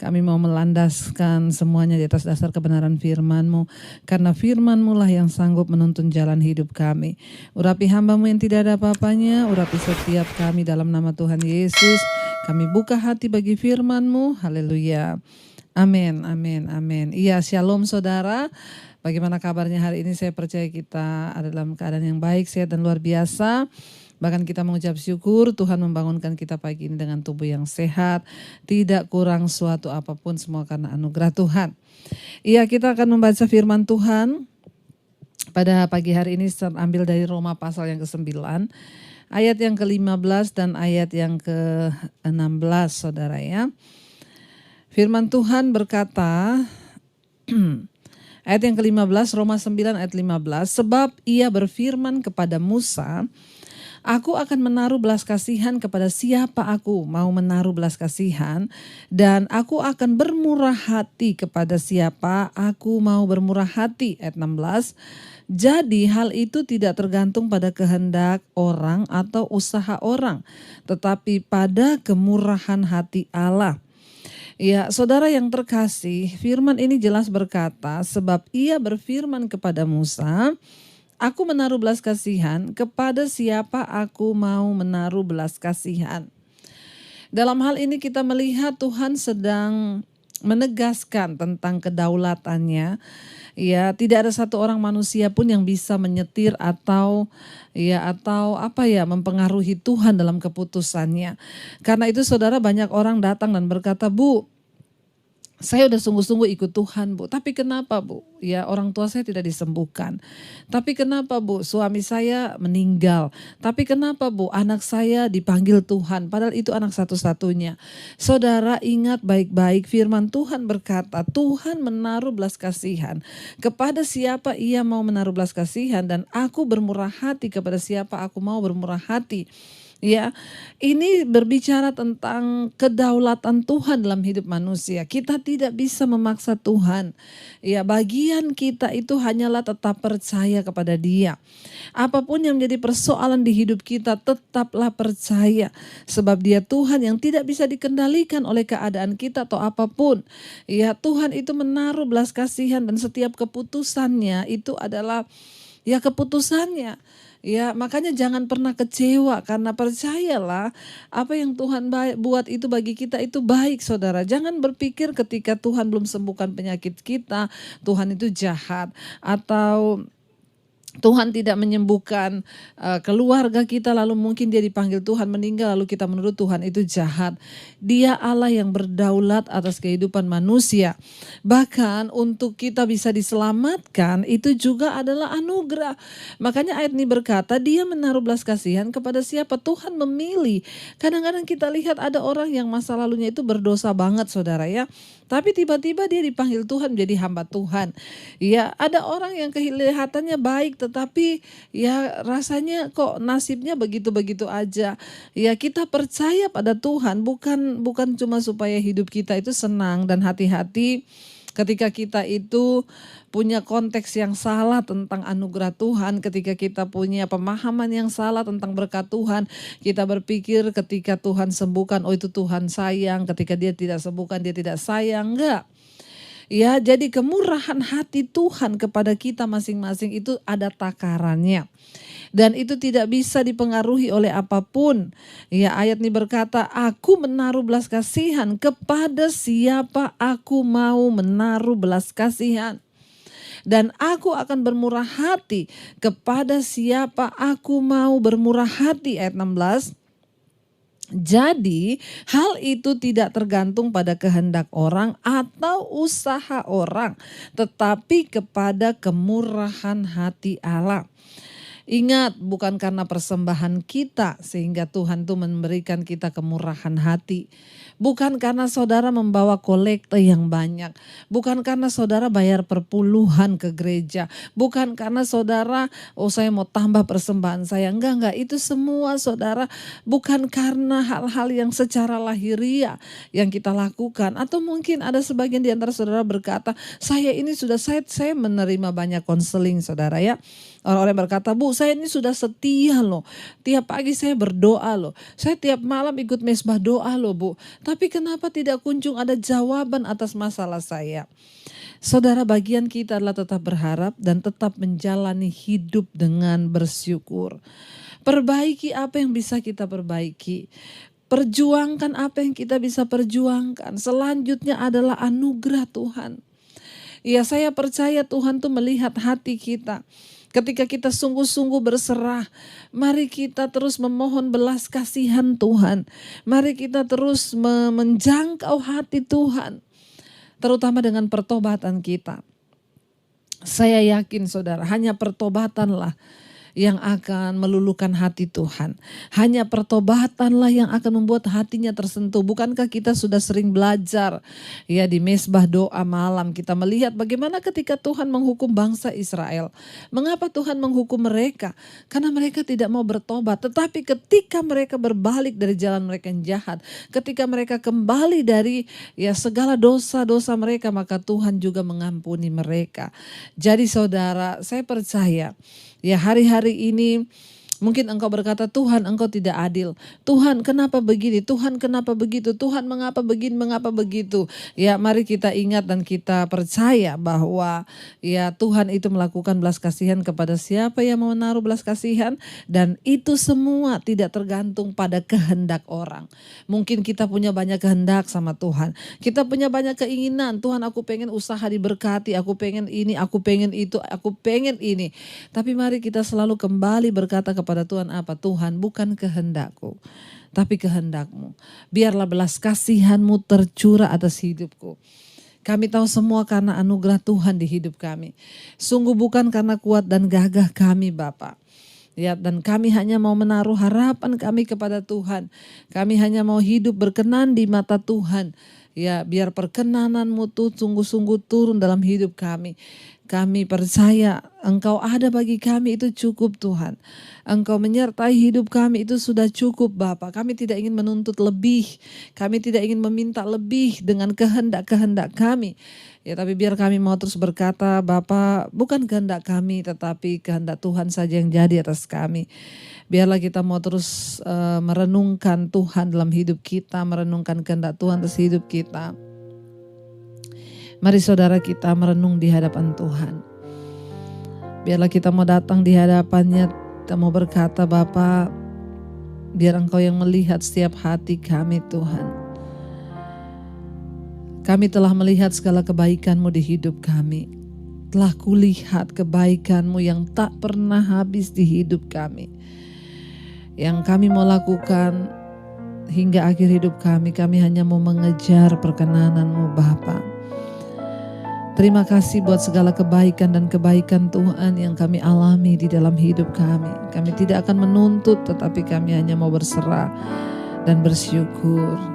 Kami mau melandaskan semuanya di atas dasar kebenaran firman-Mu. Karena firman-Mu lah yang sanggup menuntun jalan hidup kami. Urapi hamba-Mu yang tidak ada apa-apanya, urapi setiap kami dalam nama Tuhan Yesus. Kami buka hati bagi firman-Mu. Haleluya. Amin, amin, amin. Iya, shalom saudara. Bagaimana kabarnya hari ini? Saya percaya kita ada dalam keadaan yang baik, sehat dan luar biasa. Bahkan kita mengucap syukur Tuhan membangunkan kita pagi ini dengan tubuh yang sehat. Tidak kurang suatu apapun, semua karena anugerah Tuhan. Iya, kita akan membaca firman Tuhan pada pagi hari ini ambil dari Roma pasal yang ke-9. Ayat yang ke-15 dan ayat yang ke-16 saudara ya. Firman Tuhan berkata, ayat yang ke-15, Roma 9 ayat 15, sebab ia berfirman kepada Musa, aku akan menaruh belas kasihan kepada siapa aku mau menaruh belas kasihan, dan aku akan bermurah hati kepada siapa aku mau bermurah hati. Ayat 16, jadi hal itu tidak tergantung pada kehendak orang atau usaha orang, tetapi pada kemurahan hati Allah. Ya, saudara yang terkasih, firman ini jelas berkata, sebab ia berfirman kepada Musa, aku menaruh belas kasihan kepada siapa aku mau menaruh belas kasihan. Dalam hal ini kita melihat Tuhan sedang menegaskan tentang kedaulatannya. Ya, tidak ada satu orang manusia pun yang bisa menyetir atau mempengaruhi Tuhan dalam keputusannya. Karena itu saudara, banyak orang datang dan berkata, Bu, saya udah sungguh-sungguh ikut Tuhan, Bu. Tapi kenapa, Bu? Ya, orang tua saya tidak disembuhkan. Tapi kenapa, Bu? Suami saya meninggal. Tapi kenapa, Bu? Anak saya dipanggil Tuhan. Padahal itu anak satu-satunya. Saudara, ingat baik-baik firman Tuhan berkata, Tuhan menaruh belas kasihan kepada siapa ia mau menaruh belas kasihan, dan aku bermurah hati kepada siapa aku mau bermurah hati. Ya, ini berbicara tentang kedaulatan Tuhan dalam hidup manusia. Kita tidak bisa memaksa Tuhan. Ya, bagian kita itu hanyalah tetap percaya kepada Dia. Apapun yang menjadi persoalan di hidup kita, tetaplah percaya. Sebab Dia Tuhan yang tidak bisa dikendalikan oleh keadaan kita atau apapun. Ya, Tuhan itu menaruh belas kasihan dan setiap keputusannya itu adalah ya keputusannya. Ya, makanya jangan pernah kecewa, karena percayalah apa yang Tuhan buat itu bagi kita itu baik, saudara. Jangan berpikir ketika Tuhan belum sembuhkan penyakit kita, Tuhan itu jahat, atau Tuhan tidak menyembuhkan keluarga kita, lalu mungkin dia dipanggil Tuhan meninggal, lalu kita menurut Tuhan itu jahat. Dia Allah yang berdaulat atas kehidupan manusia. Bahkan untuk kita bisa diselamatkan itu juga adalah anugerah. Makanya ayat ini berkata, dia menaruh belas kasihan kepada siapa Tuhan memilih. Kadang-kadang kita lihat ada orang yang masa lalunya itu berdosa banget, saudara ya. Tapi tiba-tiba dia dipanggil Tuhan menjadi hamba Tuhan. Ya, ada orang yang kelihatannya baik tetapi ya rasanya kok nasibnya begitu-begitu aja. Ya, kita percaya pada Tuhan bukan cuma supaya hidup kita itu senang dan hati-hati. Ketika kita itu punya konteks yang salah tentang anugerah Tuhan, ketika kita punya pemahaman yang salah tentang berkat Tuhan, kita berpikir ketika Tuhan sembuhkan, oh itu Tuhan sayang, ketika dia tidak sembuhkan, dia tidak sayang, enggak. Ya, jadi kemurahan hati Tuhan kepada kita masing-masing itu ada takarannya. Dan itu tidak bisa dipengaruhi oleh apapun. Ya, ayat ini berkata, aku menaruh belas kasihan kepada siapa aku mau menaruh belas kasihan. Dan aku akan bermurah hati kepada siapa aku mau bermurah hati. Ayat 16. Jadi hal itu tidak tergantung pada kehendak orang atau usaha orang, tetapi kepada kemurahan hati Allah. Ingat, bukan karena persembahan kita sehingga Tuhan itu memberikan kita kemurahan hati. Bukan karena saudara membawa kolekte yang banyak. Bukan karena saudara bayar perpuluhan ke gereja. Bukan karena saudara, oh saya mau tambah persembahan saya. Enggak. Itu semua saudara bukan karena hal-hal yang secara lahiriah yang kita lakukan. Atau mungkin ada sebagian di antara saudara berkata, saya menerima banyak konseling saudara ya. Orang-orang berkata, Bu, saya ini sudah setia loh. Tiap pagi saya berdoa loh. Saya tiap malam ikut mesbah doa loh, Bu. Tapi kenapa tidak kunjung ada jawaban atas masalah saya? Saudara, bagian kita adalah tetap berharap dan tetap menjalani hidup dengan bersyukur. Perbaiki apa yang bisa kita perbaiki. Perjuangkan apa yang kita bisa perjuangkan. Selanjutnya adalah anugerah Tuhan. Ya, saya percaya Tuhan tuh melihat hati kita. Ketika kita sungguh-sungguh berserah, mari kita terus memohon belas kasihan Tuhan. Mari kita terus menjangkau hati Tuhan. Terutama dengan pertobatan kita. Saya yakin saudara, hanya pertobatanlah yang akan meluluhkan hati Tuhan. Hanya pertobatanlah yang akan membuat hatinya tersentuh. Bukankah kita sudah sering belajar ya di mesbah doa malam, kita melihat bagaimana ketika Tuhan menghukum bangsa Israel. Mengapa Tuhan menghukum mereka? Karena mereka tidak mau bertobat. Tetapi ketika mereka berbalik dari jalan mereka yang jahat, ketika mereka kembali dari ya segala dosa-dosa mereka, maka Tuhan juga mengampuni mereka. Jadi saudara, saya percaya ya hari-hari ini mungkin engkau berkata, Tuhan engkau tidak adil. Tuhan kenapa begini? Tuhan kenapa begitu? Tuhan mengapa begini? Mengapa begitu? Ya mari kita ingat dan kita percaya bahwa ya Tuhan itu melakukan belas kasihan kepada siapa yang mau menaruh belas kasihan. Dan itu semua tidak tergantung pada kehendak orang. Mungkin kita punya banyak kehendak sama Tuhan. Kita punya banyak keinginan. Tuhan aku pengen usaha diberkati. Aku pengen ini, aku pengen itu, aku pengen ini. Tapi mari kita selalu kembali berkata kepada Tuhan apa? Tuhan, bukan kehendakku, tapi kehendakmu. Biarlah belas kasihanmu tercurah atas hidupku. Kami tahu semua karena anugerah Tuhan di hidup kami. Sungguh bukan karena kuat dan gagah kami Bapa. Ya, dan kami hanya mau menaruh harapan kami kepada Tuhan. Kami hanya mau hidup berkenan di mata Tuhan. Ya, biar perkenananmu tuh sungguh-sungguh turun dalam hidup kami. Kami percaya Engkau ada bagi kami, itu cukup Tuhan. Engkau menyertai hidup kami, itu sudah cukup Bapa. Kami tidak ingin menuntut lebih. Kami tidak ingin meminta lebih dengan kehendak-kehendak kami. Ya, tapi biar kami mau terus berkata, Bapa, bukan kehendak kami tetapi kehendak Tuhan saja yang jadi atas kami. Biarlah kita mau terus merenungkan Tuhan dalam hidup kita, merenungkan kehendak Tuhan atas hidup kita. Mari saudara kita merenung di hadapan Tuhan. Biarlah kita mau datang di hadapannya, kita mau berkata, Bapa, biar Engkau yang melihat setiap hati kami Tuhan. Kami telah melihat segala kebaikan-Mu di hidup kami. Telah kulihat kebaikan-Mu yang tak pernah habis di hidup kami. Yang kami mau lakukan hingga akhir hidup kami hanya mau mengejar perkenanan-Mu Bapa. Terima kasih buat segala kebaikan dan kebaikan Tuhan yang kami alami di dalam hidup kami. Kami tidak akan menuntut, tetapi kami hanya mau berserah dan bersyukur.